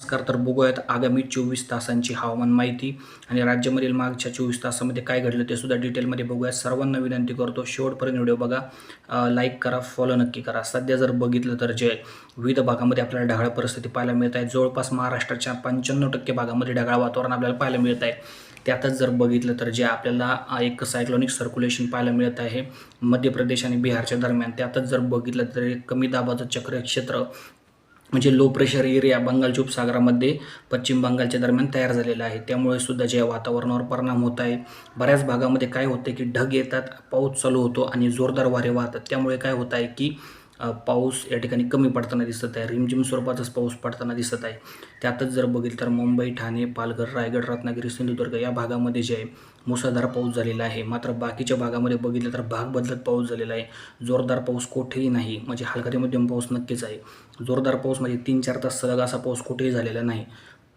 नमस्कार. तर बघूयात आगामी 24 तासांची हवामान माहिती आणि राज्यामधील मागच्या 24 तासामध्ये काय घडलं ते सुद्धा डिटेलमध्ये बघूया. सर्वांना विनंती करतो शेवटपर्यंत व्हिडिओ बघा, लाईक करा, फॉलो नक्की करा. सध्या जर बघितलं तर जे विविध भागामध्ये आपल्याला ढगाळ परिस्थिती पाहायला मिळत आहे. जवळपास महाराष्ट्राच्या 95% भागामध्ये ढगाळ वातावरण आपल्याला पाहायला मिळत आहे. त्यातच जर बघितलं तर जे आपल्याला एक सायक्लोनिक सर्क्युलेशन पाहायला मिळत आहे मध्य प्रदेश आणि बिहारच्या दरम्यान. त्यातच जर बघितलं तर एक कमी दाबाचं चक्रीय क्षेत्र म्हणजे लो प्रेशर एरिया बंगालच्या उपसागरामध्ये पश्चिम बंगालच्या दरम्यान तयार झालेला आहे. त्यामुळे सुद्धा जे वातावरणावर परिणाम होत आहे. बऱ्याच भागामध्ये काय होतं की ढग येतात, पाऊस चालू होतो आणि जोरदार वारे वाहतात. त्यामुळे काय होत आहे की पाऊस या ठिकाणी कमी पडताना दिसत आहे. रिमझिम स्वरूपाचाच पाऊस पडताना दिसत आहे. त्यातच जर बघितलं तर मुंबई, ठाणे, पालघर, रायगड, रत्नागिरी, सिंधुदुर्ग या भागामध्ये जे आहे मुसळधार पाऊस झालेला आहे. मात्र बाकीच्या भागामध्ये बघितलं तर भाग बदलत पाऊस झालेला आहे. जोरदार पाऊस कुठेही नाही, म्हणजे हलका ते मध्यम पाऊस नक्कीच आहे. जोरदार पाऊस म्हणजे 3-4 तास सलग असा पाऊस कुठेही झालेला नाही.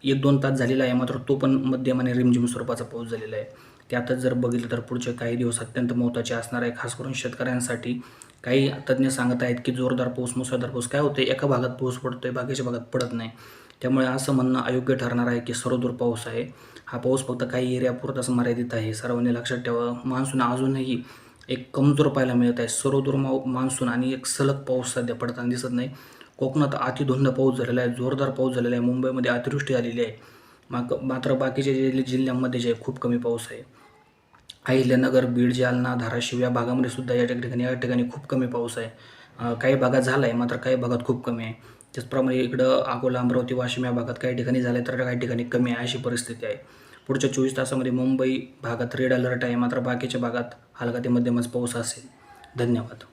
1-2 तास झालेला आहे, मात्र तो पण मध्यम आणि रिमझिम स्वरूपाचा पाऊस झालेला आहे. त्यातच जर बघितलं तर पुढचे काही दिवस अत्यंत महत्त्वाचे असणार आहे, खास करून शेतकऱ्यांसाठी. काही तज्ज्ञ सांगत आहेत की जोरदार पाऊस, मुसळधार पाऊस काय होते, एका भागात पाऊस पडतोय, बाकीच्या भागात पडत नाही. त्यामुळे असं म्हणणं अयोग्य ठरणार आहे की सर्वदूर पाऊस आहे. हा पाऊस फक्त काही एरियापुरताच मर्यादित आहे. सर्वांनी लक्षात ठेवा, मान्सून अजूनही एक कमजोर पाहायला मिळत आहे. सर्वदूर मान्सून आणि एक सलग पाऊस सध्या पडताना दिसत नाही. कोकणात अतिधुंद पाऊस झालेला आहे, जोरदार पाऊस झालेला आहे. मुंबईमध्ये अतिवृष्टी झालेली आहे. मात्र बाकीच्या जिल्ह्यांमध्ये जे खूप कमी पाऊस आहे. अहिल्यानगर, बीड, जालना, धाराशिव या भागामध्ये सुद्धा या ठिकाणी खूप कमी पाऊस आहे. काही भागात झाला आहे, मात्र काही भागात खूप कमी आहे. त्याचप्रमाणे इकडं अकोला, अमरावती, वाशिम या भागात काही ठिकाणी झालं आहे, तर काही ठिकाणी कमी आहे, अशी परिस्थिती आहे. पुढच्या 24 तासामध्ये मुंबई भागात रेड अलर्ट आहे, मात्र बाकीच्या भागात हलका ते मध्यमच पाऊस असेल. धन्यवाद.